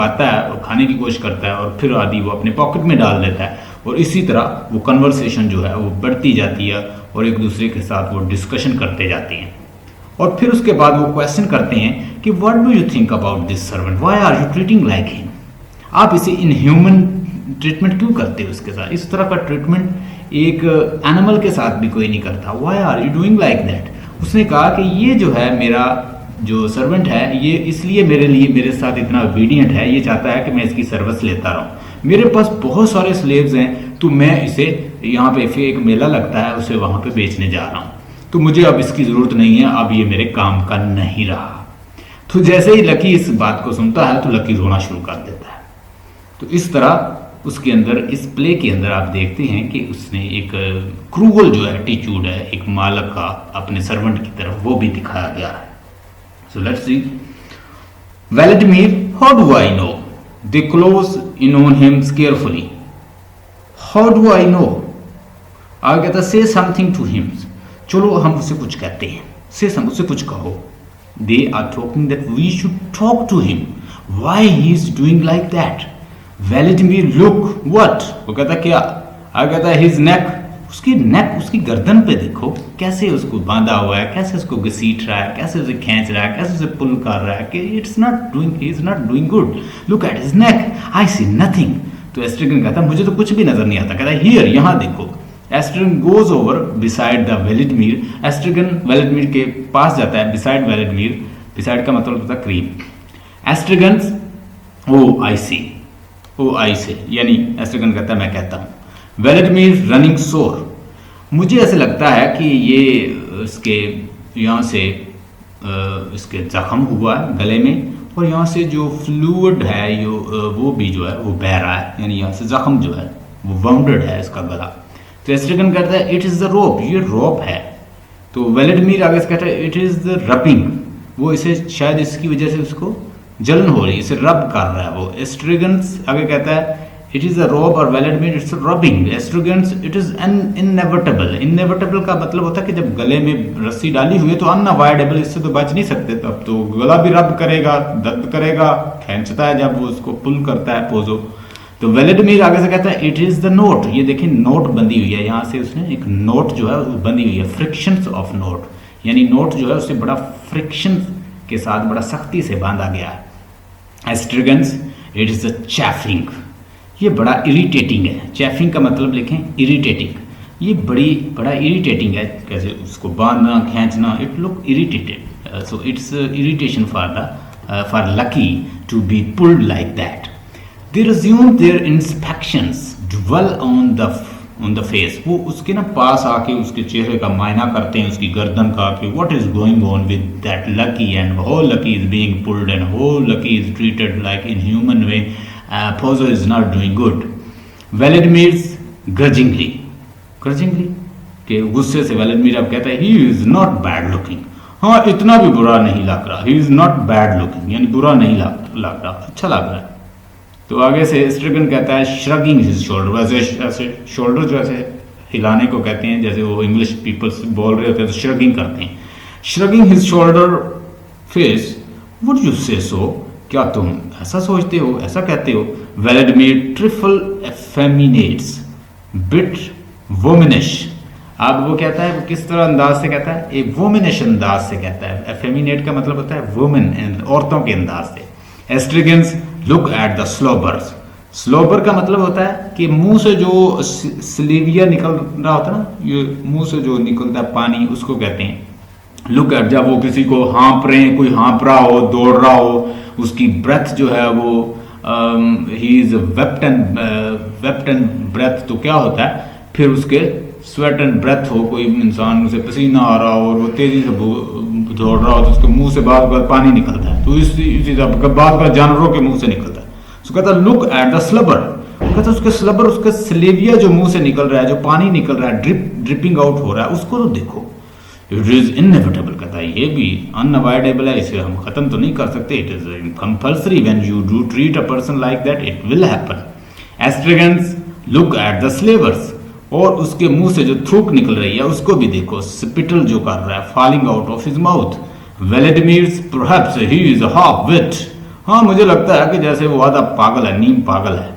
आता है और खाने की कोशिश करता है और फिर आदि वो अपने पॉकेट में डाल देता है और इसी तरह वो कन्वर्सेशन जो है वो बढ़ती जाती है और एक दूसरे के साथ वो डिस्कशन करते जाते हैं। और फिर उसके बाद वो क्वेश्चन करते हैं कि what do you think about this servant, why are you treating like him, आप इसे इनह्यूमन ट्रीटमेंट क्यों करते हो उसके साथ, इस तरह का ट्रीटमेंट एक एनिमल के साथ भी कोई नहीं करता, why are you doing like that. उसने कहा कि ये जो है मेरा जो सर्वेंट है ये इसलिए मेरे साथ इतना ओबीडियंट है, ये चाहता है कि मैं इसकी सर्विस लेता रहूं, मेरे पास बहुत सारे स्लेव्स हैं तो मैं इसे यहाँ पे एक मेला लगता है उसे वहाँ पे बेचने जा रहा हूँ, तो मुझे अब इसकी ज़रूरत नहीं है, अब ये मेरे काम का नहीं रहा। तो जैसे ही लकी इस बात को सुनता है तो लकी रोना शुरू कर देता है। तो इस तरह उसके अंदर इस प्ले के अंदर आप देखते हैं कि उसने एक क्रूअल जो एटीट्यूड है एक मालक का अपने सर्वेंट की तरफ वो भी दिखाया गया है। So let's see Vladimir, how do I know, they close in on him carefully, how do I know, आगे कहता से समथिंग टू हिम, चलो हम उससे कुछ कहते हैं, से उससे कुछ कहो। They are talking that we should talk to him, why he is doing like that. Vladimir look what, वो कहता क्या, आगे कहता हिज नेक, उसकी नेक उसकी गर्दन पे देखो कैसे उसको बांधा हुआ है, कैसे उसको घसीट रहा है, कैसे उसे खींच रहा है, कैसे उसे पुल कर रहा है कि it's not doing, he is not doing good, look at his neck, I see nothing. तो एस्ट्रिगन कहता मुझे तो कुछ भी नजर नहीं आता, कहता हियर, यहाँ देखो। एस्ट्रिगन गोज ओवर बिसाइड द वेलेडिमिर, एस्ट्रिगन वेलेडिमिर के पास जाता है, बिसाइड वेलेडिमिर, बिसाइड का मतलब होता है करीब। एस्ट्रिगन ओ आई सी, ओ आई से, यानी एस्ट्रिगन कहता है मैं कहता हूँ। वेलेडिमिर रनिंग सोर, मुझे ऐसे लगता है कि ये इसके यहाँ से इसके जख्म हुआ है गले में और यहाँ से जो फ्लूइड है वो भी जो है वो बह रहा है, यानी यहाँ से जख्म जो है वो वाउंडेड है इसका गला। तो एस्ट्रिगन कहता है इट इज़ द रोप, ये रोप है। तो वेलेडिमिर आगे से कहता है इट इज़ द रबिंग, वो इसे शायद इसकी वजह से उसको जलन हो रही है, इसे रब कर रहा है वो। एस्ट्रिगन्स आगे कहता है इट इज अ रोब और Vladimir it's rubbing. Estragon's it is inevitable, inevitable का मतलब होता है कि जब गले में रस्सी डाली हुई है तो अनअवॉइडेबल, इससे तो बच नहीं सकते, तब तो गला भी रब करेगा, दर्द करेगा, खींचता है जब वो उसको पुल करता है पोजो। तो वेलेडिमिर आगे से कहता है इट इज द नोट, ये देखिए नोट बंधी हुई है, यहाँ से उसने एक नोट जो है बंधी हुई है, फ्रिक्शंस ऑफ नोट, यानी नोट जो है उसे बड़ा फ्रिक्शन के साथ बड़ा सख्ती से बांधा गया है। एस्ट्रिगन्स इट इज अ चैफिंग, ये बड़ा इरिटेटिंग है। चैफिंग का मतलब लिखें इरिटेटिंग, ये बड़ा इरिटेटिंग है, कैसे उसको बांधना खींचना, it look irritated, so it's irritation for Lucky to be pulled like that. They resume their inspections, dwell on the face, वो उसके ना पास आके उसके चेहरे का मायना करते हैं, उसकी गर्दन का, कि what is going on with that Lucky and how Lucky is being pulled and how Lucky is treated like in human way, Pozzo is not doing good. Vladimir grudgingly के गुस्से से वेलेडिमिर अब कहता है he is not bad looking, हाँ इतना भी बुरा नहीं लग रहा, he is not bad looking, यानी बुरा नहीं लग रहा, अच्छा लग रहा है। तो आगे से एस्ट्रिगन कहता है श्रगिंग हिज शोल्डर, वैसे ऐसे शोल्डर जो ऐसे हिलाने को कहते हैं, जैसे वो इंग्लिश पीपल्स बोल रहे होते हैं तो श्रगिंग करते हैं। Shrugging his shoulder face, would you से सो, क्या तुम ऐसा सोचते हो, ऐसा कहते हो। वेलेडिमिर ट्रिफल एफेमिनेट्स बिट वोमिनिश, अब वो कहता है वो किस तरह अंदाज से कहता है, एक वोमिनिश अंदाज से कहता है। एफेमिनेट का मतलब होता है वुमेन, औरतों के अंदाज से। एस्ट्रिगन्स लुक एट द स्लोबर्स, स्लोबर का मतलब होता है कि मुंह से जो स्लीविया निकल रहा होता है ना, ये मुंह से जो निकलता है पानी, उसको कहते हैं लुक एट। जब वो किसी को हाँप रहे हैं, कोई हाँप रहा हो, दौड़ रहा हो, उसकी ब्रेथ जो है वो ही इज वेप्टन ब्रेथ, तो क्या होता है फिर उसके स्वेट एंड ब्रेथ हो, कोई इंसान उसे पसीना आ रहा हो और वो तेजी से दौड़ रहा हो तो उसके मुंह से बार बार पानी निकलता है, तो इसी बार बार जानवरों के मुंह से निकलता है। तो कहता है लुक एट द स्लबर, कहता है उसके स्लबर, उसका स्लेविया जो मुंह से निकल रहा है, जो पानी निकल रहा है, ड्रिपिंग आउट हो रहा है, उसको तो देखो। इट इज इनएविटेबल, कहता है ये भी अनअवॉइडेबल है, इसे हम खत्म तो नहीं कर सकते। It is compulsory, when you do treat a person like that it will happen. Estragon's look at the slavers, और उसके मुंह से जो थ्रूक निकल रही है उसको भी देखो, स्पिटल जो कर रहा है, falling out of his mouth. Vladimir perhaps he is half wit, हाँ मुझे लगता है कि जैसे वो आधा पागल है, नीम पागल है।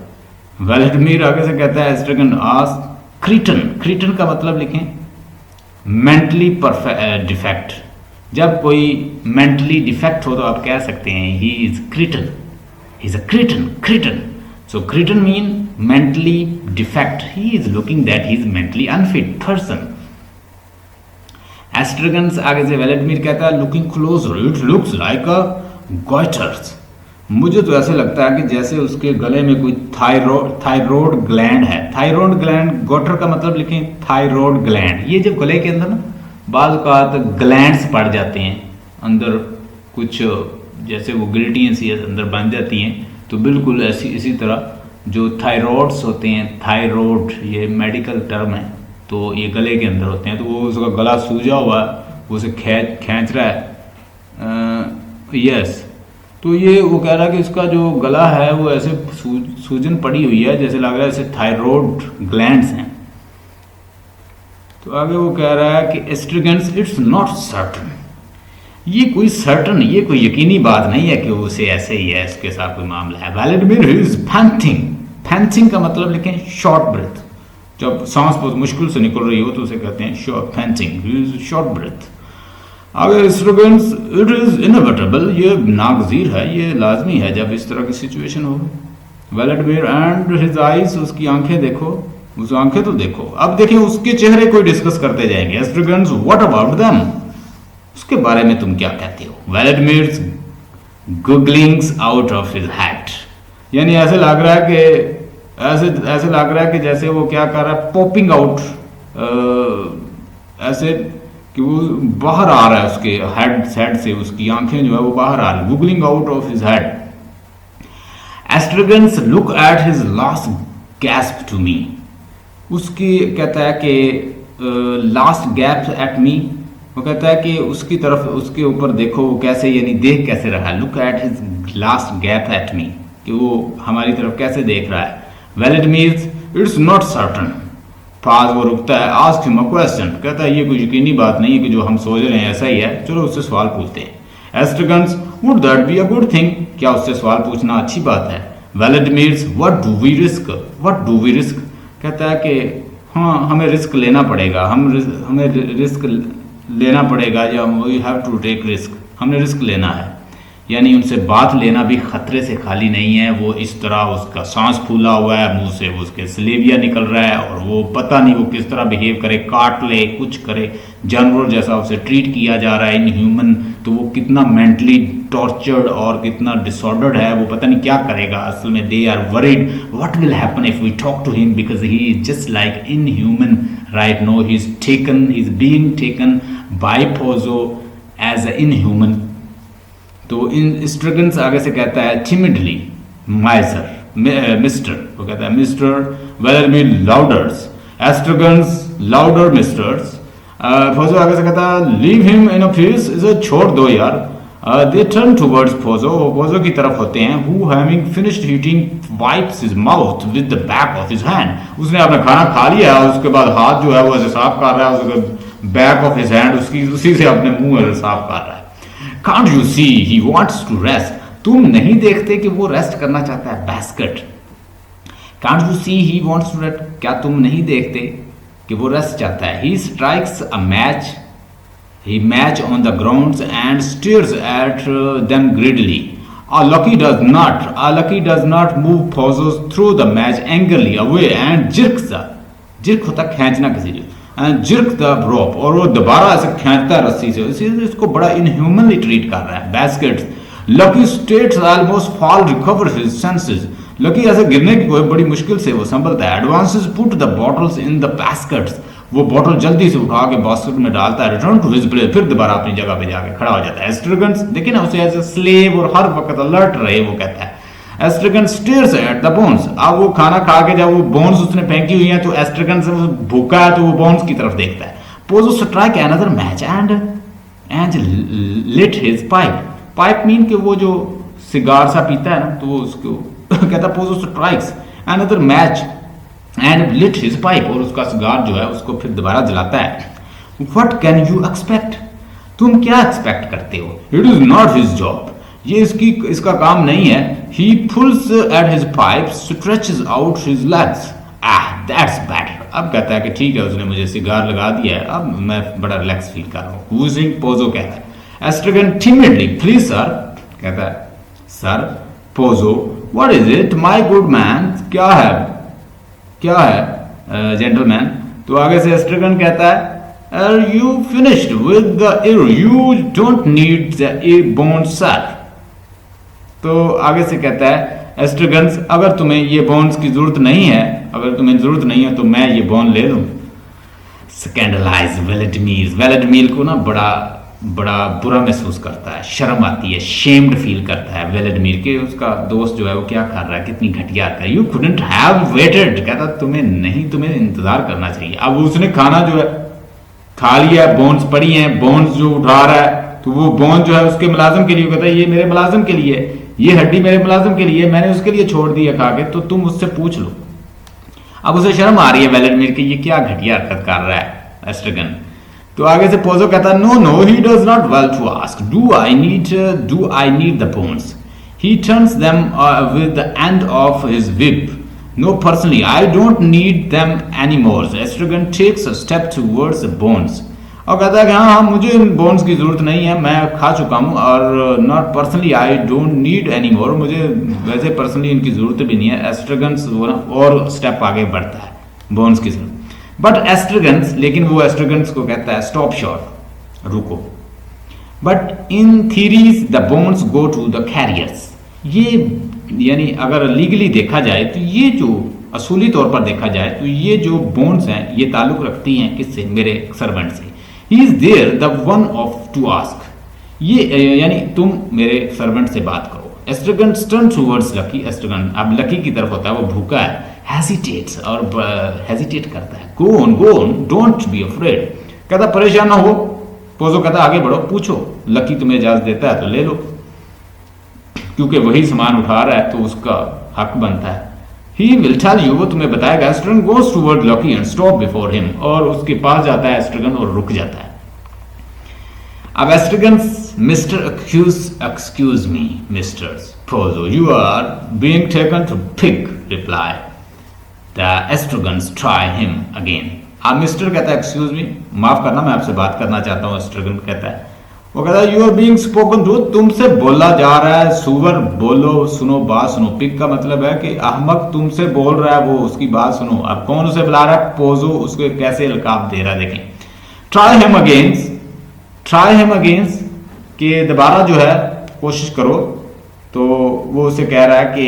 वेलेडमिर आगे से कहता है एस्ट्रगन आस्क क्रीटन, क्रीटन का मतलब लिखें मेंटली डिफेक्ट। जब कोई मेंटली डिफेक्ट हो तो आप कह सकते हैं he is cretin, he is a cretin, cretin. So cretin mean mentally defect, he is looking that he is mentally unfit person. Estragon's आगे से वेलेडमिर कहता है looking closer it looks like a goiters. मुझे तो ऐसे लगता है कि जैसे उसके गले में कोई थायरोड ग्लैंड है। थायरोड ग्लैंड, गोटर का मतलब लिखें थायरोड ग्लैंड। ये जब गले के अंदर ना बाल का तो ग्लैंड्स पड़ जाते हैं अंदर, कुछ जैसे वो गिल्टियाँ सी अंदर बन जाती हैं, तो बिल्कुल ऐसी इसी तरह जो थायरॉइड्स होते हैं, थायरॉइड ये मेडिकल टर्म है, तो ये गले के अंदर होते हैं। तो वो उसका गला सूजा हुआ है, वो उसे खींच रहा है। यस, तो ये वो कह रहा है कि इसका जो गला है वो ऐसे सूजन पड़ी हुई है, जैसे लग रहा है जैसे थायरॉइड ग्लैंड्स हैं। तो आगे वो कह रहा है कि एस्ट्रगन्स इट्स नॉट सर्टन, ये कोई सर्टन, ये कोई यकीनी बात नहीं है कि उसे ऐसे ही है, इसके साथ कोई मामला है। वेलेडमिर इज पैंटिंग, पैंटिंग का मतलब लिखें शॉर्ट ब्रेथ। जब सांस बहुत मुश्किल से निकल रही हो तो उसे कहते हैं शॉर्ट पैंटिंग, शॉर्ट ब्रेथ। अगर एस्ट्रगन्स इट इज इनएविटेबल, ये नागजीर है, ये लाजमी है जब इस तरह की सिचुएशन हो। वेलेडमिर एंड हिज आईज, उसकी आंखें देखो, उस आंखें तो देखो। अब देखिए उसके चेहरे को डिस्कस करते जाएंगे। एस्ट्रगन्स व्हाट अबाउट देम, उसके बारे में तुम क्या कहते हो। वेलेडमिर्स गुगलिंग्स आउट ऑफ हिज हेड, यानी ऐसे लग रहा है कि ऐसे लग रहा है कि जैसे वो क्या कर रहा है, पॉपिंग आउट, ऐसे कि वो बाहर आ रहा है उसके हेड से, उसकी आंखें जो है वो बाहर आ रही, gurgling out of his head. Estragon's look at his last gasp to me, उसकी कहता है कि लास्ट गैप एट मी, वो कहता है कि उसकी तरफ, उसके ऊपर देखो वो कैसे, यानी देख कैसे रहा है। Look at his last gap at me, कि वो हमारी तरफ कैसे देख रहा है। वेलेडमिर इट्स नॉट सर्टन, पास वो रुकता है। आस्क हिम अ क्वेश्चन, कहता है ये कोई यकीनी बात नहीं है कि जो हम सोच रहे हैं ऐसा ही है, चलो उससे सवाल पूछते हैं। Estragon's would that be a good thing, क्या उससे सवाल पूछना अच्छी बात है। Vladimir what do we risk, what do we risk, कहता है कि हाँ हमें रिस्क लेना पड़ेगा, हमें रिस्क लेना पड़ेगा, या we have to take risk, हमने रिस्क लेना है। यानी उनसे बात लेना भी खतरे से खाली नहीं है। वो इस तरह, उसका सांस फूला हुआ है, मुंह से उसके सलेविया निकल रहा है, और वो पता नहीं वो किस तरह बिहेव करे, काट ले, कुछ करे, जानवर जैसा उसे ट्रीट किया जा रहा है, इन ह्यूमन। तो वो कितना मेंटली टॉर्चर्ड और कितना डिसऑर्डर्ड है, वो पता नहीं क्या करेगा। असल में they are worried what will happen if we talk to him, because he is just like in human right no, he is being taken by Pozzo as a inhuman. तो इन एस्ट्रगन्स आगे से कहता है timidly माइजर मिस्टर, वो कहता है mister Vladimir louders, Estragon's louder misters. Pozzo आगे से कहता है leave him in a peace, इसे छोड़ दो यार। दे टर्न टुवर्ड्स फोजो, फोजो की तरफ होते हैं। Who having finished eating wipes his mouth with the back of his hand, उसने अपना खाना खा लिया है, उसके बाद हाथ जो है वो ऐसे साफ कर रहा है, उसके बैक ऑफ हिज हैंड, उसी से अपने मुंह साफ कर रहा है। Can't you see he wants to rest? तुम नहीं देखते कि वो रेस्ट करना चाहता है। Basket, Can't you see he wants to rest? क्या तुम नहीं देखते कि वो रेस्ट चाहता है। He strikes a match, he match on the ground and stares at them greedily. Lucky does not move pauses through the match angrily away and jerk होता खींचना किसी चीज, जिर्क द रोप, और वो दोबारा ऐसे खींचता है रस्सी से, इसीलिए इसको बड़ा इनह्यूमनली ट्रीट कर रहा है। Baskets, lucky states almost fall recover his senses, lucky ऐसे गिरने की कोई बड़ी मुश्किल से वो संभलता है। Advances put the bottles in the baskets, वो बॉटल जल्दी से उठा के बास्केट में डालता है। रिटर्न टू हिज प्लेस, फिर दोबारा अपनी जगह पे जाके खड़ा हो जाता है। एस्ट्रगन्स देखिए ना, उसे एज ए स्लेव और हर वक्त अलर्ट रहे, वो कहता है। एस्ट्रगन स्टेयर्स एट द बोन्स, अब वो खाना खा के जब वो बोन्स उसने फेंकी हुई हैं तो एस्ट्रगन से भूखा है तो वो बोन्स की तरफ देखता है। Pozzo strike another match and lit his pipe, pipe mean कि वो जो सिगार सा पीता है ना, तो वो उसको कहता है Pozzo strikes another match and lit his pipe, और उसका सिगार जो है उसको फिर दोबारा जलाता है। व्हाट कैन यू एक्सपेक्ट, तुम क्या एक्सपेक्ट करते हो। It is not his job, ये इसका काम नहीं है। He pulls at his pipe, stretches out his legs. That's better. अब कहता है कि ठीक है, उसने मुझे सिगार लगा दिया है, अब मैं बड़ा रिलैक्स फील कर रहा हूँ। Whoozing, पोजो कहता है। एस्ट्रगन timidly, please sir, कहता है sir. Pozzo, what is it, my good man, क्या है जेंटलमैन। तो आगे से एस्ट्रगन कहता है Are you finished with the ear? You don't need the ear bones, sir. तो आगे से कहता है एस्ट्रगन्स, अगर तुम्हें ये बोन्स की जरूरत नहीं है, अगर तुम्हें जरूरत नहीं है तो मैं ये बोन ले लूं। स्कैंडलाइज वेलेडमीर को ना बड़ा बुरा महसूस करता है, शर्म आती है, शेम्ड फील करता है वेलेडमीर के उसका दोस्त जो है वो क्या कर रहा है, कितनी घटिया है। यू कुडंट हैव वेटेड, कहता तुम्हें इंतजार करना चाहिए। अब उसने खाना जो है खा लिया, बोन्स पड़ी हैं, बोन्स जो उठा रहा है, तो वो बोन जो है उसके मुलाजिम के लिए, कहता है ये मेरे मुलाजिम के लिए, ये हड्डी मेरे मुलाजिम के लिए, मैंने उसके लिए छोड़ दी है खा के, तो तुम उससे पूछ लो। अब उसे शर्म आ रही है वेलेडमीर की, ये क्या घटिया हरकत कर रहा है एस्ट्रगन। तो आगे से पोजो कहता है no he does not well to ask, do I need the bones. He turns them with the end of his whip. No, personally, I don't need them anymore. Estragon takes a step towards the bones. और कहता है कि हाँ मुझे इन bones की जरूरत नहीं है, मैं खा चुका हूँ, और not personally I don't need any more, मुझे वैसे पर्सनली इनकी जरूरत भी नहीं है। एस्ट्रगन्स और स्टेप आगे बढ़ता है बोन्स की जरूरत। बट एस्ट्रगन्स, लेकिन वो एस्ट्रगन्स को कहता है स्टॉप शॉर्ट, रुको। But in theories the bones go to the carriers. ये यानी अगर लीगली देखा जाए तो ये जो असूली तौर पर देखा जाए तो ये जो बोन्स हैं ये ताल्लुक रखती हैं किससे, मेरे सर्वेंट से। He is there the one of to ask, ये यानी तुम मेरे सर्वेंट से बात करो। Estragon turn towards Lucky. Estragon अब लकी की तरफ होता है, वो भूखा है, हेजिटेट्स और हेजिटेट करता है। Go on don't be afraid, कहता परेशान ना हो। पोजो कहता आगे बढ़ो, पूछो, लकी तुम्हें इजाजत देता है तो ले लो, क्योंकि वही सामान उठा रहा है तो उसका हक बनता है। ही विल टेल यू, वो तुम्हें बताएगा। Estragon goes toward Lucky and stop before him, और उसके पास जाता है एस्ट्रगन और रुक जाता है। अब Estragon, mister excuse me mister Pozzo, you are being taken to pick, reply the Estragon's, try him again. अब मिस्टर कहता है एक्सक्यूज मी, माफ करना मैं आपसे बात करना चाहता हूँ। एस्ट्रगन कहता है, वो कहता है you are being spoken to, तुमसे बोला जा रहा है। सुवर, बोलो, सुनो, बात सुनो। पिक का मतलब है कि अहमक तुमसे बोल रहा है, वो उसकी बात सुनो। अब कौन उसे बुला रहा है, पोजो उसको कैसे अलकाब दे रहा है देखें। ट्राई हिम अगेंस्ट कि दोबारा जो है कोशिश करो, तो वो उसे कह रहा है कि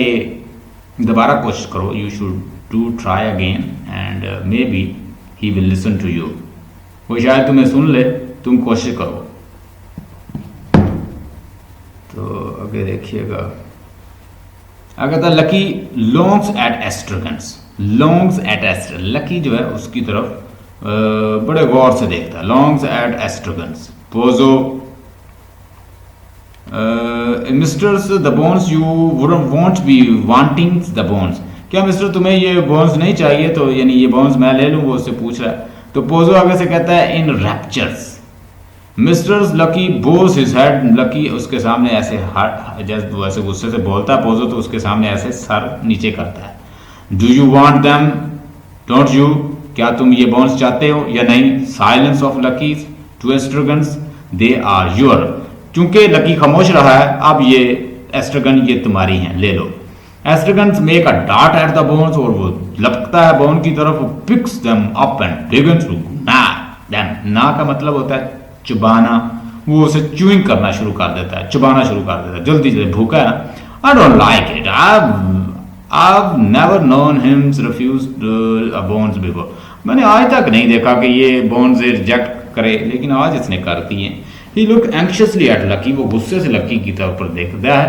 दोबारा कोशिश करो, you should do try again and maybe he will listen to you, वो शायद तुम्हें सुन ले, तुम कोशिश करो। तो आगे देखिएगा, अगर था Lucky longs at Estragon's, Lucky जो है उसकी तरफ बड़े गौर से देखता है। Longs at Estragon's. Pozzo, misters the bones, you won't be wanting the bones, क्या मिस्टर तुम्हें ये बोन्स नहीं चाहिए, तो यानी ये बोन्स मैं ले लूं, वो उससे पूछ रहा है। तो पोजो आगे से कहता है in raptures. Mister Lucky bows his head, Lucky उसके सामने ऐसे जैसे वैसे गुस्से से बोलता है पोजो, तो उसके सामने ऐसे सर नीचे करता है। Do you want them don't you, क्या तुम ये बोन्स चाहते हो या नहीं। Silence of Lucky to Estragon's, they are your, क्योंकि लकी खामोश रहा है, अब ये एस्ट्रगन ये तुम्हारी हैं, ले लो। Estragon's make a dart at the bones, और वो लपकता है बोन की तरफ, picks them up and begins to gnaw them. ना का मतलब होता है चुबाना, वो उसे च्यूइंग करना शुरू कर देता है, चुबाना शुरू कर देता है, जल्दी जल्दी, भूखा है ना। आई don't like it, I've never known him refuse a bones before, मैंने आज तक नहीं देखा कि ये बोन्स रिजेक्ट करे, लेकिन आज इसने कर दी है। He looked anxiously at Lucky, वो गुस्से से लकी की तरफ पर देखता है।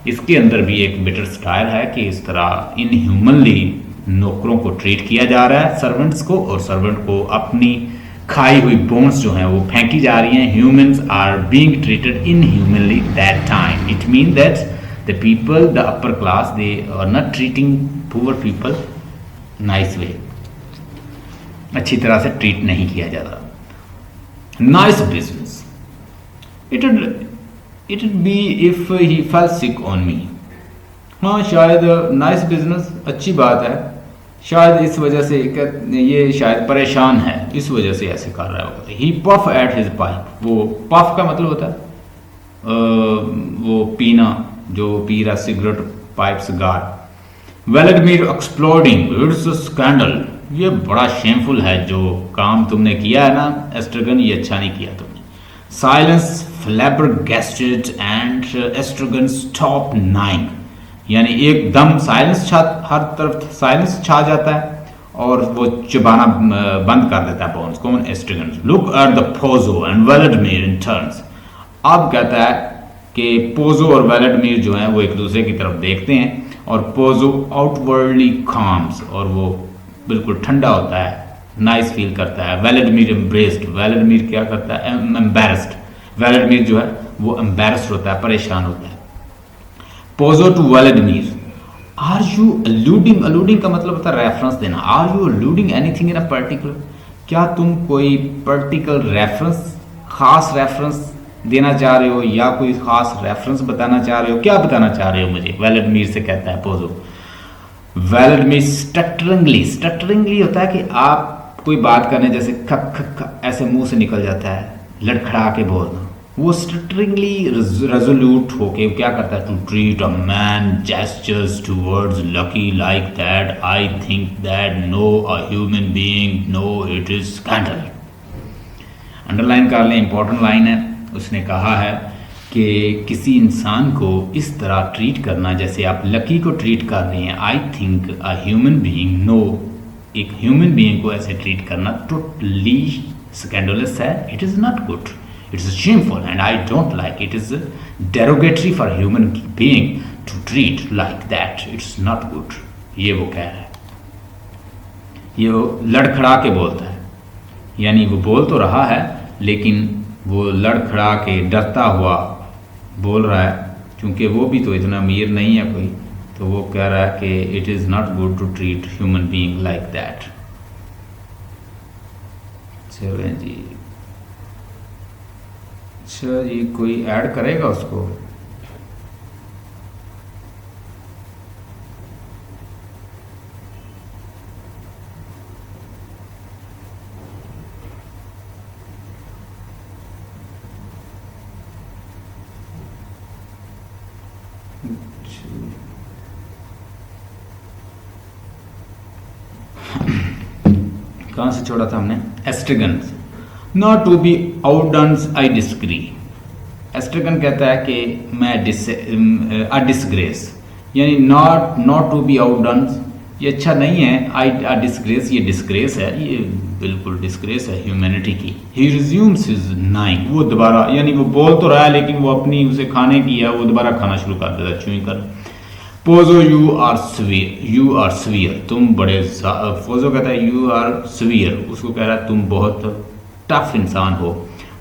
इसके अंदर भी एक बिटर स्टाइल है कि इस तरह इनह्यूमनली नौकरों को ट्रीट किया जा रहा है, सर्वेंट्स को, और सर्वेंट को अपनी खाई हुई बोन्स जो हैं वो फेंकी जा रही हैं। Humans are being treated inhumanly that time, it mean that the people, the upper class, they are not treating poor people nice way, अच्छी तरह से ट्रीट नहीं किया जाता। Nice business, it be if he fell sick on me. हाँ शायद nice business, अच्छी बात है, शायद इस वजह से ये शायद परेशान है, इस वजह से ऐसे कर रहा होगा। He puff at his pipe, वो पफ का मतलब होता है वो पीना, जो पी रहा cigarette, pipe cigar. Vladimir exploding, it's scandal, ये बड़ा शेमफुल है जो काम तुमने किया है ना एस्ट्रगन, ये अच्छा नहीं किया तुमने। साइलेंस फ्लैबरगैस्टेड एंड एस्ट्रगन स्टॉप नाइंग, यानी एकदम साइलेंस हर तरफ साइलेंस छा जाता है और वो चबाना बंद कर देता है बोन्स। कौन? Estragon. Look at the Pozzo and Vladimir in turns, अब कहता है कि पोजो और वेलेडमिर जो है वो एक दूसरे की तरफ देखते हैं और पोजो आउटवर्डली काम्स, और वो बिल्कुल ठंडा होता है, नाइस फील करता है। वेलेडमिर एम्ब्रेस्ड, वेलेडमिर क्या करता है? एम्बेरस्ड, वेलेडमिर जो है वो एम्बेरस्ड होता है, परेशान होता है। Pozzo to Vladimir, are you alluding, alluding का मतलब होता है रेफरेंस देना। Are you alluding anything in a particular, क्या तुम कोई पर्टिकुलर रेफरेंस, खास रेफरेंस देना चाह रहे हो या कोई खास रेफरेंस बताना चाह रहे हो, क्या बताना चाह रहे हो मुझे? वेलेडमिर से कहता है पोजो। वेलेडमिर स्टटरिंगली, स्टटरिंगली होता है कि आप कोई बात करने जैसे खक खक खक ऐसे मुंह से निकल जाता है, लड़खड़ा के बोलना, वो स्टटरिंगली रेजोल्यूट होके क्या करता है? To treat a man gestures towards Lucky like that, I think that no a human being no it is scandal. Underline कर लें, इंपॉर्टेंट लाइन है। उसने कहा है कि किसी इंसान को इस तरह ट्रीट करना जैसे आप लकी को ट्रीट कर रहे हैं, I think a human being no, एक ह्यूमन बीइंग को ऐसे ट्रीट करना टोटली स्कैंडलस है, it is not good, it is shameful and I don't like, it is derogatory for human being to treat like that, it's not good. ये वो कह रहा है, ये वो लड़खड़ा के बोलता है, यानी वो बोल तो रहा है लेकिन वो लड़खड़ा के डरता हुआ बोल रहा है, क्योंकि वो भी तो इतना अमीर नहीं है कोई, तो वो कह रहा है कि it is not good to treat human being like that. चलो जी, अच्छा जी, कोई ऐड करेगा उसको? कहाँ से छोड़ा था हमने? Estragon. Not to be outdone I disgrace, Estragon कहता है कि मैं अ डिसग्रेस, यानी नॉट टू बी आउटडन, ये अच्छा नहीं है। आई अ डिसग्रेस, ये डिसग्रेस है, ये बिल्कुल डिसग्रेस है ह्यूमैनिटी की। ही रिज्यूम्स हिज नाइंग, वो दोबारा, यानी वो बोल तो रहा है लेकिन वो अपनी उसे खाने की है, वो दोबारा खाना शुरू कर देता है, च्यूइंग कर। पोजो यू आर स्वीयर, तुम बड़े, पोजो कहता है यू आर स्वीयर, उसको कह रहा है तुम बहुत टफ इंसान हो।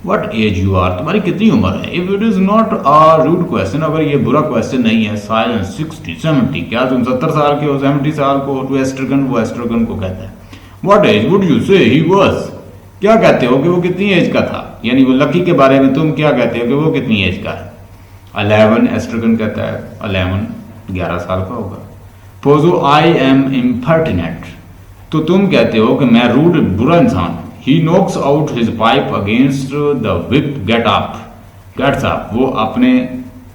वट एज यू आर, तुम्हारी कितनी उम्र है? If it is not a rude question, अगर ये बुरा क्वेश्चन नहीं है, साइलेंस 60 70, क्या तुम 70 साल के हो, 70 साल को? टू एस्ट्रगन, वो एस्ट्रगन को कहता है वट एज वुड यू से ही वाज, क्या कहते हो कि वो कितनी एज का था, यानी वो लकी के बारे में तुम क्या कहते हो कि वो कितनी एज का है? 11, एस्ट्रगन कहता है 11, 11 साल का होगा। पोजो आई एम इम्पर्टिनेंट, तो तुम कहते हो कि मैं रूड, बुरा इंसान। He knocks out his pipe against the whip, gets up, वो अपने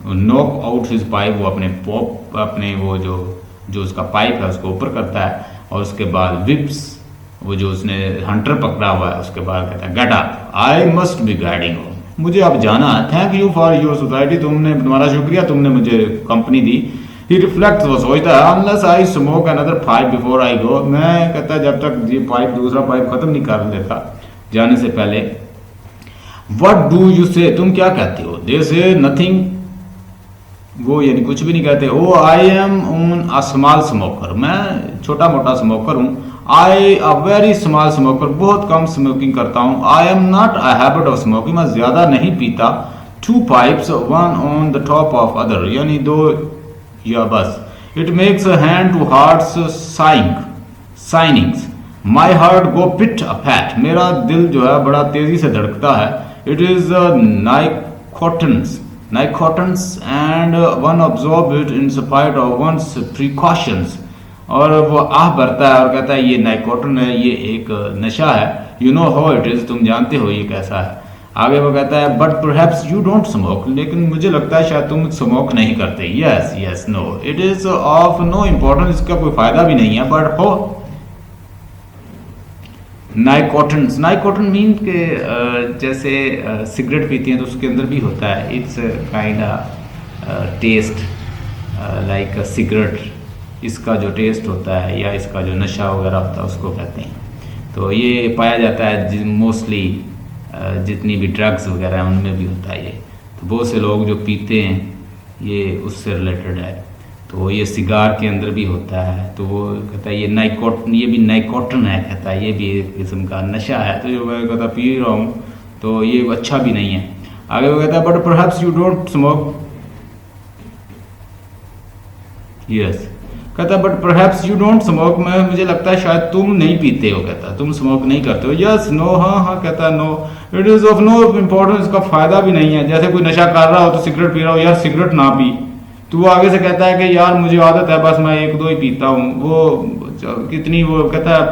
नॉक आउट हिज पाइप, वो अपने पॉप, अपने वो जो उसका पाइप है उसको ऊपर करता है, और उसके बाद विप्स, वो जो उसने हंटर पकड़ा हुआ है, उसके बाद कहता है get up, I must be guiding home, मुझे अब जाना है। Thank you for your society, तुम्हारा शुक्रिया, तुमने मुझे कंपनी दी। ही रिफ्लेक्ट, वो सोचता है unless I smoke another pipe before I go, मैं कहता है जब तक ये पाइप, दूसरा पाइप खत्म नहीं कर लेता जाने से पहले। व्हाट डू यू से, तुम क्या कहते हो? दे से नथिंग, वो यानी कुछ भी नहीं कहते। Oh I am on a small smoker, मैं छोटा मोटा स्मोकर हूँ। I a very small smoker, बहुत कम स्मोकिंग करता हूँ। I am not a habit of smoking, मैं ज्यादा नहीं पीता। 2 pipes, 1 on the top of other, यानी 2 या बस। It makes hand to hearts signings, my heart go pit a pat, मेरा दिल जो है बड़ा तेजी से धड़कता है। It is nicotines, nicotines and one absorb it in spite of one's precautions. और वो आह भरता है और कहता है ये नाइकोटिन है, ये एक नशा है, you know how it is, तुम जानते हो ये कैसा है। आगे वो कहता है but perhaps you don't smoke, लेकिन मुझे लगता है शायद तुम स्मोक नहीं करते। Yes yes no it is of no importance, इसका कोई फ़ायदा भी नहीं है, बट हो नाइकोटिन्स। नाइकोटिन मीन के जैसे सिगरेट पीती हैं तो उसके अंदर भी होता है, it's kind taste like cigarette, इसका जो टेस्ट होता है या इसका जो नशा वगैरह होता है उसको कहते हैं। तो ये पाया जाता है मोस्टली जितनी भी ड्रग्स वगैरह हैं उनमें भी होता है ये। तो बहुत से लोग जो पीते हैं ये उससे रिलेटेड है। तो ये सिगार के अंदर भी होता है। तो वो कहता है ये नाइकोटिन, ये भी नाइकोटिन है, कहता है ये भी एक किस्म का नशा है। तो जो मैं कहता पी रहा हूँ तो ये अच्छा भी नहीं है। आगे वो कहता है but perhaps you don't smoke. Yes कहता है but perhaps you don't smoke, मैं मुझे लगता है शायद तुम नहीं पीते हो, कहता तुम स्मोक नहीं करते हो। यस नो हाँ हाँ कहता है no it is of no importance, इसका फ़ायदा भी नहीं है। जैसे कोई नशा कर रहा हो तो सिगरेट पी रहा हो, यार सिगरेट ना पी। तो वो आगे से कहता है कि यार मुझे आदत है, बस मैं एक दो ही पीता हूँ। वो कितनी, वो कहता है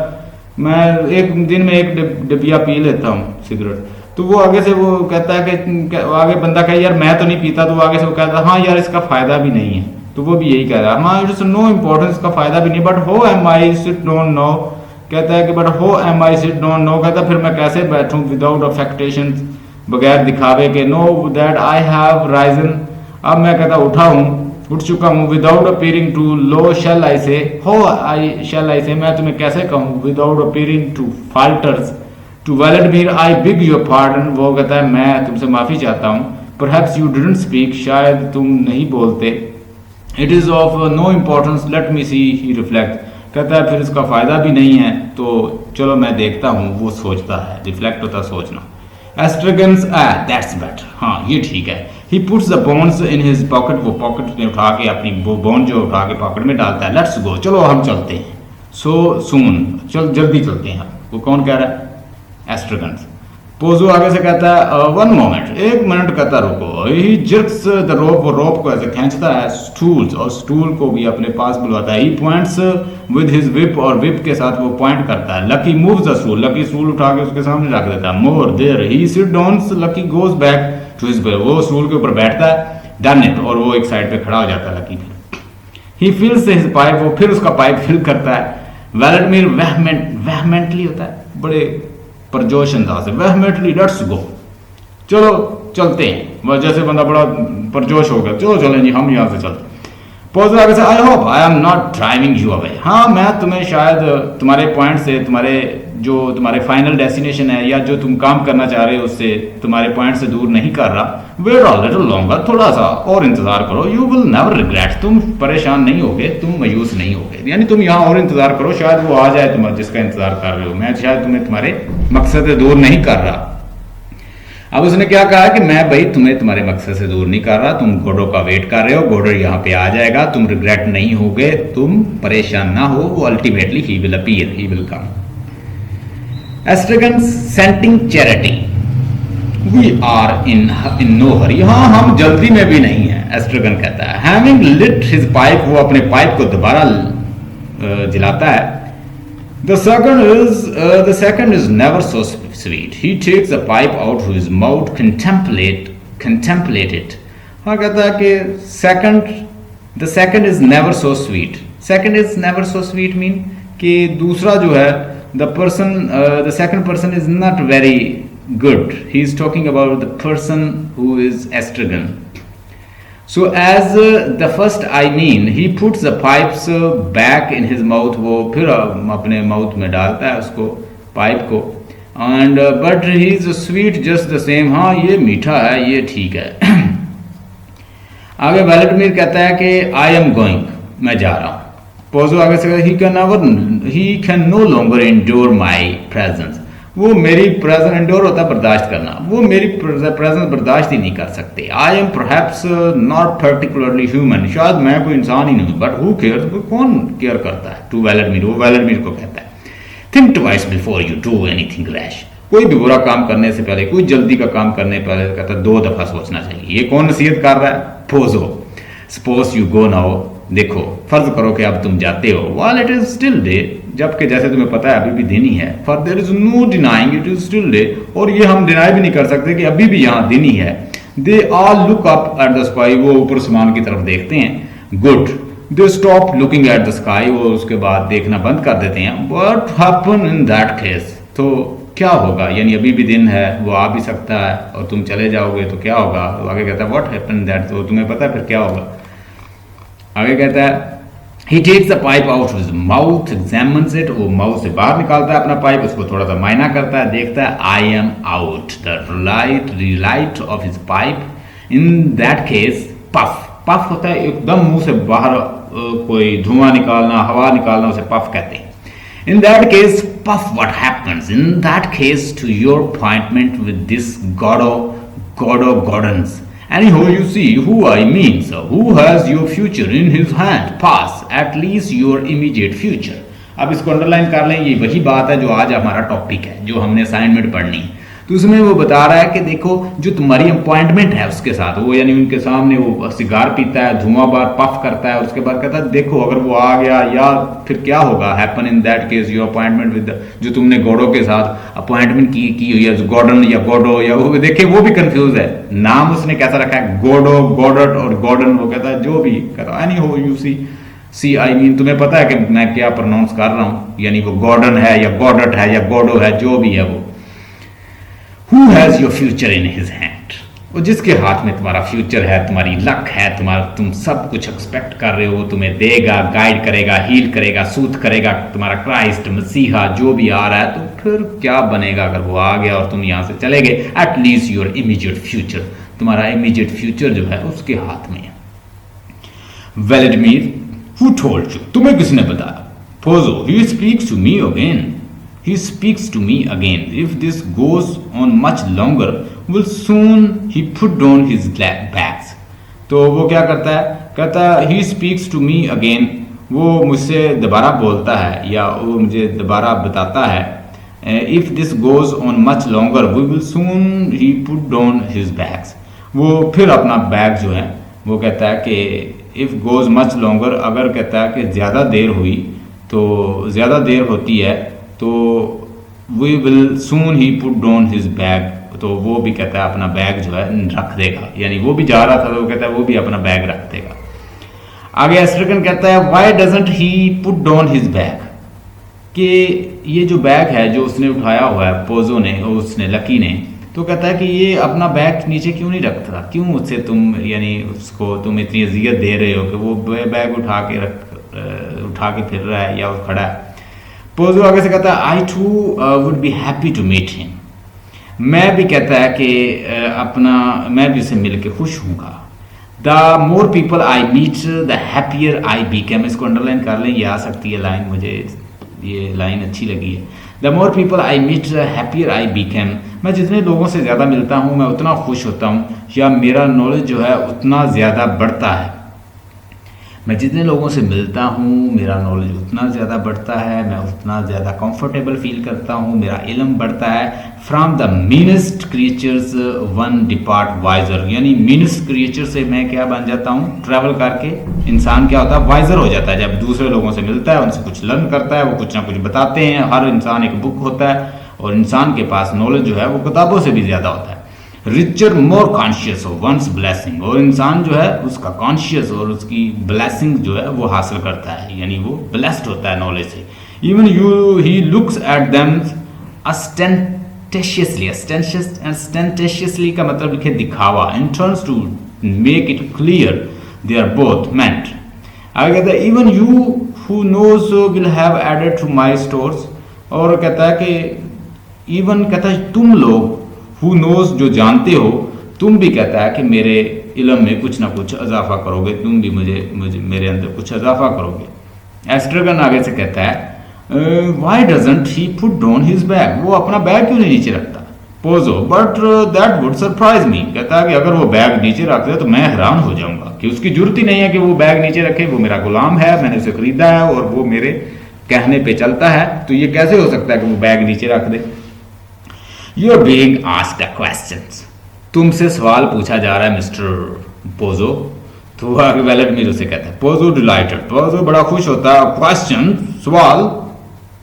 मैं एक दिन में एक डिबिया पी लेता हूँ सिगरेट। तो वो आगे से वो कहता है कि आगे बंदा कहे यार मैं तो नहीं पीता। तो आगे से वो कहता है हाँ यार इसका फ़ायदा भी नहीं है। तो वो भी यही कह रहा है हाँ इट इज़ नो इम्पोर्टेंस, का फ़ायदा भी नहीं, but how am I sit don't know, कहता है कि but how am I sit don't know, कहता फिर मैं कैसे बैठूँ विदाउट अफेक्टेशन, बगैर दिखावे के, know that I have Ryzen, अब मैं कहता उठा हूँ, उठ चुका हूँ, विदाउट अपीयरिंग टू लो शैल आई से, हो आई शैल आई से, मैं तुम्हें कैसे कहूँ, without appearing to falters to Vladimir I beg your pardon, वो कहता है मैं तुमसे माफ़ी चाहता हूँ। परहैप्स यू डिडंट स्पीक, शायद तुम नहीं बोलते। It is of no importance let me see he reflect, कहता है फिर इसका फ़ायदा भी नहीं है तो चलो मैं देखता हूँ। वो सोचता है, रिफ्लेक्ट होता है सोचना। एस्ट्रेगन्स दैट्स बेटर, हाँ ये ठीक है। He puts the bones in his pocket, वो पॉकेट में उठा के अपनी वो बोन जो उठा के पॉकेट में डालता है। लेट्स गो, चलो हम चलते हैं। सो सून, चल जल्दी चलते हैं। वो कौन कह रहा है? एस्ट्रेगन्स। पोजो आगे से कहता है वन मोमेंट, एक मिनट, कहता रुको। ही जिर्क्स द रोप, वो रोप को ऐसे खींचता है, स्टूल्स, और स्टूल को भी अपने पास बुलाता है। He points with his whip, और विप के साथ वो पॉइंट करता है। Lucky moves the stool, Lucky stool उठा के उसके सामने रख देता है। More there he sit down, Lucky goes back to his bed, वो स्टूल के ऊपर बैठता है। डन इट, और वो एक साइड पे खड़ा हो जाता है लकी। ही फिल्स हिज पाइप, वो फिर उसका पाइप फिल करता है। व्लादिमीर वेहमेंटली होता है, बड़े परजोश अंदाज से, वेहमेंटली लेट्स गो, चलो चलते हैं। वह जैसे बंदा बड़ा परजोश हो गया, चलो चलें जी हम यहाँ से चलते। पोजो आगे से I hope I am not driving you away, हाँ मैं तुम्हें शायद तुम्हारे पॉइंट से, तुम्हारे फाइनल डेस्टिनेशन है या जो तुम काम करना चाह रहे हो उससे, तुम्हारे पॉइंट से दूर नहीं कर रहा। वेट अ लिटिल लॉन्गर, थोड़ा सा और इंतजार करो। यू विल नेवर रिग्रेट, तुम परेशान नहीं होगे, तुम मायूस नहीं होगे, यानी तुम यहाँ और इंतजार करो, शायद वो आ जाए तुम्हारा जिसका इंतजार कर रहे हो। मैं शायद तुम्हारे मकसद से दूर नहीं कर रहा। अब उसने क्या कहा कि मैं भाई तुम्हारे मकसद से दूर नहीं कर रहा, तुम गोडो का वेट कर रहे हो, गोडो यहाँ पे आ जाएगा, तुम रिग्रेट नहीं होगे, तुम परेशान ना हो, वो ultimately he will appear, he will come. Estragon sending charity, we are in no hurry, हाँ हम जल्दी में भी नहीं है। एस्ट्रेगन कहता है हैविंग लिट हिज पाइप, वो अपने पाइप को दोबारा जलाता है। The second is never so sweet. He takes the pipe out to his mouth, contemplate it. हाँ कहता है कि the second is never so sweet. Second is never so sweet mean कि दूसरा जो है the second person is not very good. He is talking about the person who is estragon. So as the first, I mean, he puts the pipes back in his mouth, वो फिर अपने mouth में डालता है उसको, pipe को। And but he is sweet just the same, हाँ ये मीठा है, ये ठीक है। आगे व्लादिमीर कहता है कि I am going, मैं जा रहा हूँ। पोजो आगे से he can no longer endure my presence, वो मेरी प्रेजेंस इंडोर होता है बर्दाश्त करना, वो मेरी प्रेजेंस बर्दाश्त ही नहीं कर सकते। I am perhaps not particularly human, शायद मैं कोई इंसान ही नहीं, बट हु केयर्स, कौन केयर करता है। टू व्लादिमीर, वो व्लादिमीर को कहता है think twice before you do anything rash, कोई भी बुरा काम करने से पहले, कोई जल्दी का काम करने पहले कहता है 2 दफा सोचना चाहिए। ये कौन नसीहत कर रहा है? Pozzo. Suppose you go now, देखो फर्ज करो कि अब तुम जाते हो, while it is still day, जबकि जैसे तुम्हें पता है अभी भी दिन ही है, for there is no denying it is still day, और ये हम डिनाई भी नहीं कर सकते कि अभी भी यहाँ दिन ही है। They all look up at the sky, वो ऊपर आसमान की तरफ देखते हैं। Good. They stop looking at the sky, वो उसके बाद देखना बंद कर देते हैं। What happen in that case, तो क्या होगा, यानी अभी भी दिन है, वो आ भी सकता है और तुम चले जाओगे तो क्या होगा? तो आगे कहता है व्हाट हैपन दैट, तो तुम्हें पता है फिर क्या होगा? आगे कहता है he takes the pipe out his mouth, examines it, वो माउथ से बाहर निकालता है अपना पाइप, उसको थोड़ा सा मायना करता है, देखता है I am out, the light of his pipe, in that case puff, puff होता है एकदम मुंह से बाहर कोई धुआं निकालना, हवा निकालना, उसे पफ कहते हैं। In that case, puff, what happens? In that case, to your appointment with this Gordons. Anyhow, you see who I mean, so who has your future in his hand, pass, at least your immediate future. अब इसको underline कर लें, ये वही बात है जो आज हमारा टॉपिक है, जो हमने असाइनमेंट पढ़नी है। तो उसमें वो बता रहा है कि देखो जो तुम्हारी अपॉइंटमेंट है उसके साथ, वो यानी उनके सामने वो सिगार पीता है, धुआं बार पफ करता है, उसके बाद कहता है देखो अगर वो आ गया या फिर क्या होगा, happen in that case your appointment with, जो तुमने गॉडो के साथ अपॉइंटमेंट की हुई है, गॉर्डन या गॉडो, या वो देखिए वो भी कंफ्यूज है, नाम उसने कैसा रखा है, गॉडो, गॉडट और गॉर्डन, वो कहता है जो भी कहता है, एनी हो यू सी आई मीन, तुम्हें पता है कि मैं क्या प्रोनाउंस कर रहा हूँ, यानी वो गॉर्डन है या गॉडट है या गॉडो है, जो भी है वो। Who has your future in his hand? और जिसके हाथ में तुम्हारा फ्यूचर है, तुम्हारी लक है, तुम सब कुछ एक्सपेक्ट कर रहे हो, तुम्हें देगा, गाइड करेगा, हील करेगा, सूथ करेगा, तुम्हारा क्राइस्ट, मसीहा जो भी आ रहा है, तो फिर क्या बनेगा अगर वो आ गया और तुम यहाँ से चले गए? एटलीस्ट योर इमीडिएट फ्यूचर, तुम्हारा इमीडिएट फ्यूचर जो है उसके हाथ में है। वेलेडमिर, who told you? तुम्हें किसने बताया? Pozzo, he speaks to me again. He speaks to me again. If this goes on much longer, will soon he put down his bags. तो वो क्या करता है? कहता है he speaks to me again. वो मुझसे दोबारा बोलता है या वो मुझे दोबारा बताता है। If this goes on much longer, we will soon he put down his bags. वो फिर अपना बैग जो है वो कहता है कि if goes much longer, अगर कहता है कि ज़्यादा देर हुई तो ज़्यादा देर होती है तो we will soon he put down his bag, तो वो भी कहता है अपना बैग जो है रख देगा, यानी वो भी जा रहा था तो वो कहता है वो भी अपना बैग रख देगा। आगे एस्ट्रगन कहता है why doesn't he put down his bag, कि ये जो बैग है जो उसने उठाया हुआ है पोजो ने, उसने लकी ने, तो कहता है कि ये अपना बैग नीचे क्यों नहीं रखता, क्यों उससे तुम यानी उसको तुम इतनी अजियत दे रहे हो कि वो बैग उठा के फिर रहा है या वो खड़ा है। पोजो आगे से कहता है I too would be happy to meet him, मैं भी कहता है कि मैं भी उसे मिल के खुश हूँगा। The more people I meet the happier I become, इसको अंडरलाइन कर लें, ये आ सकती है लाइन, मुझे ये लाइन अच्छी लगी है। The more people I meet the happier I became, मैं जितने लोगों से ज़्यादा मिलता हूँ मैं उतना खुश होता हूँ, या मेरा नॉलेज जो है उतना ज़्यादा बढ़ता है। मैं जितने लोगों से मिलता हूँ मेरा नॉलेज उतना ज़्यादा बढ़ता है, मैं उतना ज़्यादा कंफर्टेबल फील करता हूँ, मेरा इल्म बढ़ता है। From the meanest creatures one depart wiser, यानी मीनेस्ट क्रिएचर से मैं क्या बन जाता हूँ, ट्रैवल करके इंसान क्या होता है, वाइजर हो जाता है। जब दूसरे लोगों से मिलता है, उनसे कुछ लर्न करता है, वो कुछ ना कुछ बताते हैं। हर इंसान एक बुक होता है और इंसान के पास नॉलेज जो है वो किताबों से भी ज़्यादा होता है। रिचर मोर कॉन्शियस हो वंस ब्लेसिंग, और इंसान जो है उसका कॉन्शियस और उसकी ब्लेसिंग जो है वो हासिल करता है, यानी वो ब्लेस्ड होता है नॉलेज से। Even he looks at them ostentatiously, ostentatiously का मतलब लिखे दिखावा, in turns to make it clear they are both meant. आगे कहता है even you who knows will have added to my stores, और कहता है कि इवन कहता है तुम लोग हु नोज जो जानते हो, तुम भी कहता है कि मेरे इल्म में कुछ ना कुछ इजाफा करोगे, तुम भी मुझे मेरे अंदर कुछ इजाफा करोगे। एस्ट्रगन आगे से कहता है why doesn't he put down his bag, वो अपना बैग क्यों नहीं नीचे रखता। Pozzo but that would surprise me, कहता है कि अगर वो बैग नीचे रख दे तो मैं हैरान हो जाऊंगा कि उसकी जरूरत ही नहीं है कि वो बैग नीचे रखे, वो मेरा गुलाम है, मैंने उसे खरीदा है और वो मेरे कहने पे चलता है, तो ये कैसे हो सकता है कि वो बैग नीचे रख दे। You are being asked a questions, तुमसे सवाल पूछा जा रहा है मिस्टर पोजो। तो आगे वेलेडमिर उसे कहता है पोजो डिलाइटेड, पोजो बड़ा खुश होता है। क्वेश्चन, सवाल,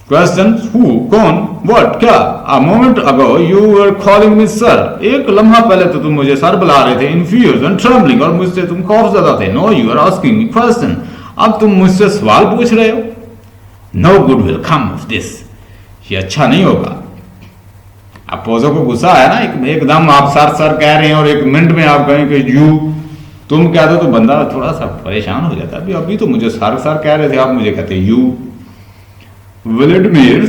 क्वेश्चन, हु, कौन, व्हाट, क्या, a moment ago you were calling me sir, एक लम्हा पहले तो तुम मुझे सर बुला रहे थे, इन्फ्यूज एंड ट्रेम्बलिंग, और मुझसे तुम खौफजदा थे। No you are asking me question, अब तुम मुझसे सवाल पूछ रहे हो। No good will come of this, ये अच्छा नहीं होगा। अब पोजो को गुस्सा आया ना, एकदम आप सर कह रहे हैं और एक मिनट में आप कहें कि यू, तुम कह दो तो बंदा थोड़ा सा परेशान हो जाता है। अभी तो मुझे सर कह रहे थे, आप मुझे कहते you. Vladimir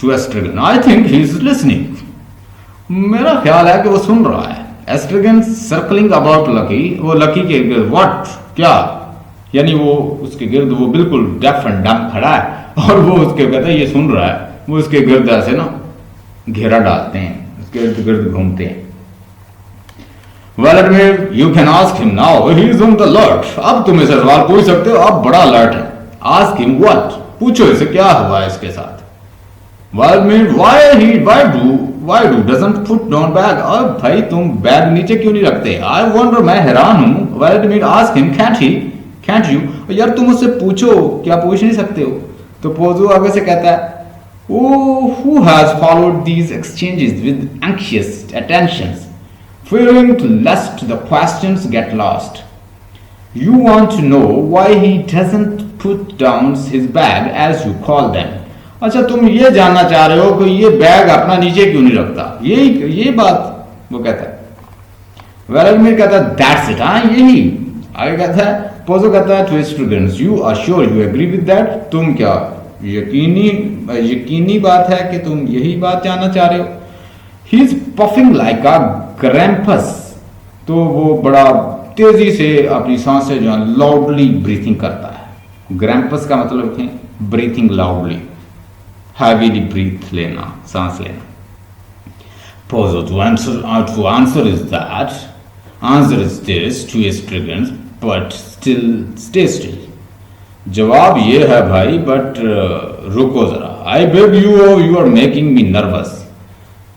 to Estragon, I think he is listening, मेरा ख्याल है कि वो सुन रहा है। एस्ट्रेगन सर्कलिंग अबाउट लकी, वो लकी के गिर्द, व्हाट, क्या, यानी वो उसके गिर्द वो बिल्कुल डेफ एंड डम खड़ा है और वो उसके कहता है ये सुन रहा है। वो उसके गिर्द ऐसे ना घेरा डालते हैं, उसके इर्द गिर्द घूमते हैं। Vladimir you can ask him now, he is on the alert, अब तुम इसे सवाल पूछ सकते हो, अब बड़ा अलर्ट है। आस्क हिम व्हाट, पूछो इसे क्या हुआ है इसके साथ। Vladimir why do doesn't put down bag, अब भाई तुम बैग नीचे क्यों नहीं रखते। आई वंडर, मैं हैरान हूं। Vladimir ask him cantt you, यार तुम उससे पूछो, क्या पूछ नहीं सकते हो। तो पोजो आगे से कहता है oh, who has followed these exchanges with anxious attentions, fearing lest the questions get lost. You want to know why he doesn't put down his bag as you call them. अच्छा, तुम ये जानना चाह रहे हो कि ये बैग अपना नीचे क्यों नहीं रखता, ये बात वो कहता है। व्लादिमीर कहता है दैट्स इट, हाँ यही। आगे कहता है पोजो कहता है to Estragon's, you are sure you agree with that, तुम क्या यकीनी बात है कि तुम यही बात जानना चाह रहे हो। He is puffing like a grampus, तो वो बड़ा तेजी से अपनी सांसें जो है लाउडली ब्रीथिंग करता है। ग्रैम्पस का मतलब है ब्रीथिंग लाउडली, हैवीली ब्रीथ लेना, सांस लेना। Pozzo to answer is that, answer is this to Estragon's, but still stay still, जवाब ये है भाई, बट रुको जरा। I beg you are making me nervous,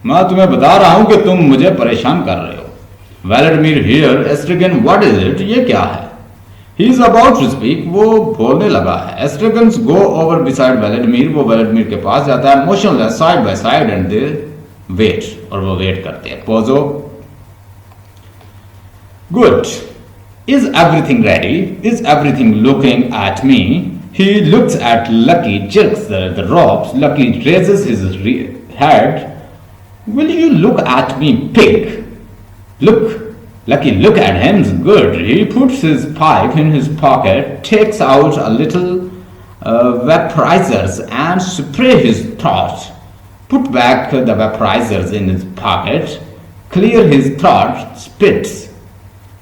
मैं तुम्हें बता रहा हूं कि तुम मुझे परेशान कर रहे हो। Vladimir here, Estragon what is it, ये क्या है। He is about to speak, वो बोलने लगा है। Estragon's go over beside Vladimir, वो व्लादिमीर के पास जाता है। Motionless side by side and they wait, और वो वेट करते हैं। Pozzo good, is everything ready, is everything looking at me. He looks at Lucky, jerks the ropes. Lucky raises his head. Will you look at me, pig? Look, Lucky, look at him. Good. He puts his pipe in his pocket, takes out a little vaporizers and spray his throat. Put back the vaporizers in his pocket, clear his throat, spits.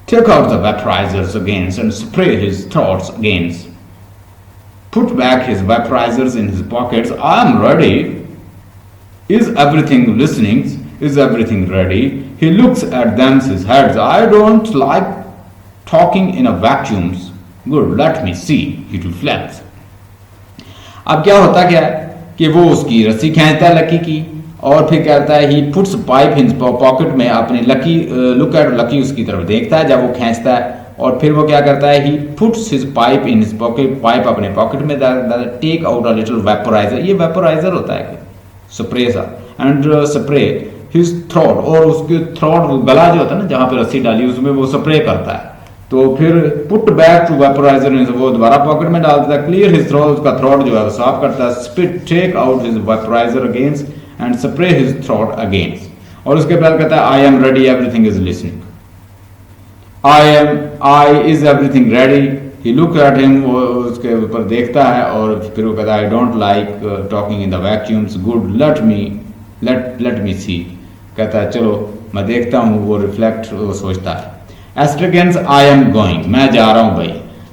Take out the vaporizers again and spray his throats again. Put back his vaporizers in his pockets. I am ready. Is everything listening? Is everything ready? He looks at them, his heads. I don't like talking in a vacuums. Good, let me see. He reflects. अब क्या होता क्या है कि वो उसकी रस्सी खींचता है लकी की, और फिर कहता है he puts pipe in pocket में अपने लकी, लुक एट लकी उसकी तरफ देखता है जब वो खींचता है, और फिर वो क्या करता है he puts his pipe in his pocket, pipe अपने पॉकेट में, take out a little vaporiser, ये वेपोराइजर होता है स्प्रे सा, एंड स्प्रे हिज थ्रोट, और उसके थ्रोट गला जो होता है ना जहाँ पे रस्सी डाली उसमें वो स्प्रे करता है। तो फिर पुट बैक टू वेपोराइजर, वो दोबारा पॉकेट में डालता है। क्लियर हिज थ्रोट, उसका थ्रोट जो है वो साफ करता है। Spit, take out his vaporiser against and spray his throat against, और उसके बाद कहता है I am ready, everything is listening. Is everything ready. He look at him, वो उसके ऊपर देखता है, और फिर वो कहता है I don't like talking in the vacuums. Good, let me see, कहता है चलो मैं देखता हूँ। वो रिफ्लेक्ट, वो सोचता है। एस्ट्रेगन्स आई एम गोइंग, मैं जा रहा हूँ भाई।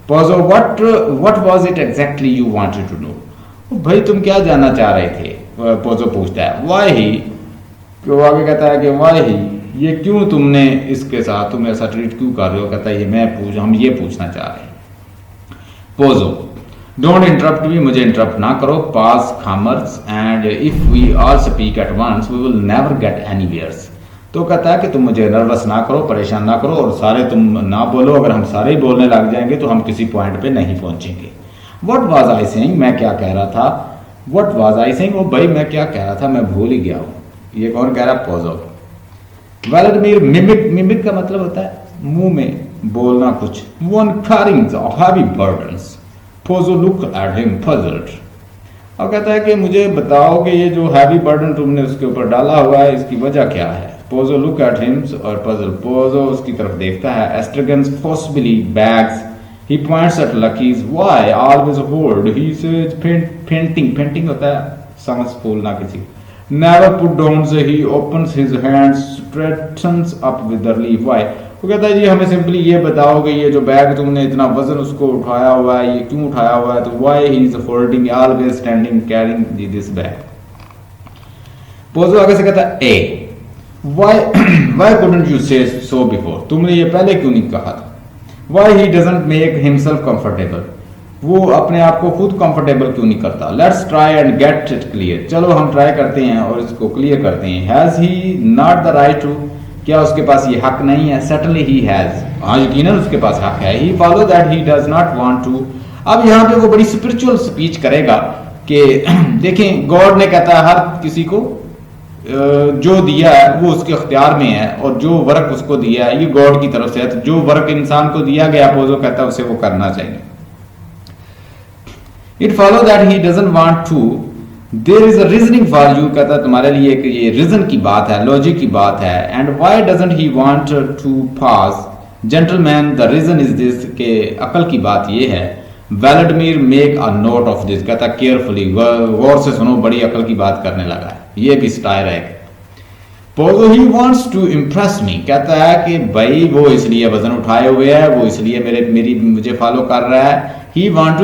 Pozzo what was it exactly you wanted to know, भाई तुम क्या जानना चाह रहे थे। पोजो पूछता है व्हाई ही, वो आगे कहता है कि व्हाई ही, ये क्यों तुमने इसके साथ, तुम ऐसा ट्रीट क्यों कर रहे हो। कहता है हम ये पूछना चाह रहे हैं। पोजो डोंट इंटरप्ट मी, मुझे इंटरप्ट ना करो, pause calmers, and if we all speak at once we will never get anywheres. तो कहता है कि तुम मुझे नर्वस ना करो, परेशान ना करो, और सारे तुम ना बोलो, अगर हम सारे ही बोलने लग जाएंगे तो हम किसी पॉइंट पे नहीं पहुंचेंगे। व्हाट वाज आई सेइंग, मैं क्या कह रहा था, व्हाट वाज आई सेइंग, वो भाई मैं क्या कह रहा था मैं भूल ही गया हूँ। ये कौन कह रहा है, पोजो। व्लादिमीर मिमिक, मिमिक का मतलब होता है मुंह में बोलना कुछ। One carrying the heavy burdens, Pozzo look at him puzzled. और कहता है कि मुझे बताओ कि ये जो हैवी बर्डन तुमने उसके ऊपर डाला हुआ है इसकी वजह क्या है। पोजो लुक एट हिम और पजल, पोजो उसकी तरफ देखता है। Estragon's possibly bags, he points at Lucky's, why always hold, he says panting, panting होता है सांस फूलना किसी। Never put down, he opens his hands, straightens up with the relief, why. वो कहता है जी हमें सिंपली ये बताओ कि ये जो बैग तुमने इतना वजन उसको उठाया हुआ है ये क्यों उठाया हुआ है। तो why he is holding always standing carrying this bag. Pozzo आगे से कहता है ए, व्हाई व्हाई कुडंट यू से सो बिफोर, तुमने ये पहले क्यों नहीं कहा था। Why he doesn't make himself comfortable, वो अपने आप को खुद कंफर्टेबल क्यों नहीं करता। Let's try and get it clear, चलो हम ट्राई करते हैं और इसको क्लियर करते हैं। Has he not the right to, क्या उसके पास ये हक नहीं है। सर्टनली ही हैज, हाँ यकीनन उसके पास हक है। He follow that he does not want to. अब यहाँ पे वो बड़ी स्पिरिचुअल स्पीच करेगा कि देखें गॉड ने कहता है हर किसी को जो दिया है वो उसके अख्तियार में है, और जो वर्क उसको दिया है ये गॉड की तरफ से है। तो जो वर्क इंसान को दिया गया पोजो कहता है उसे वो करना चाहिए। It follow that he doesn't want to, there is a reasoning for you, कहता है तुम्हारे लिए कि ये रीजन की बात है, लॉजिक की बात है। And why doesn't he want to pass, gentleman the reason is this, के अकल की बात ये है। Vladimir make a note of this, कहता केयरफुली, गौर से सुनो, बड़ी अकल की बात करने लगा है, ये भी स्टाइल है। Pozzo he wants to impress me, कहता है कि भाई वो इसलिए वजन उठाए हुए है, वो इसलिए मुझे फॉलो कर रहा है। He want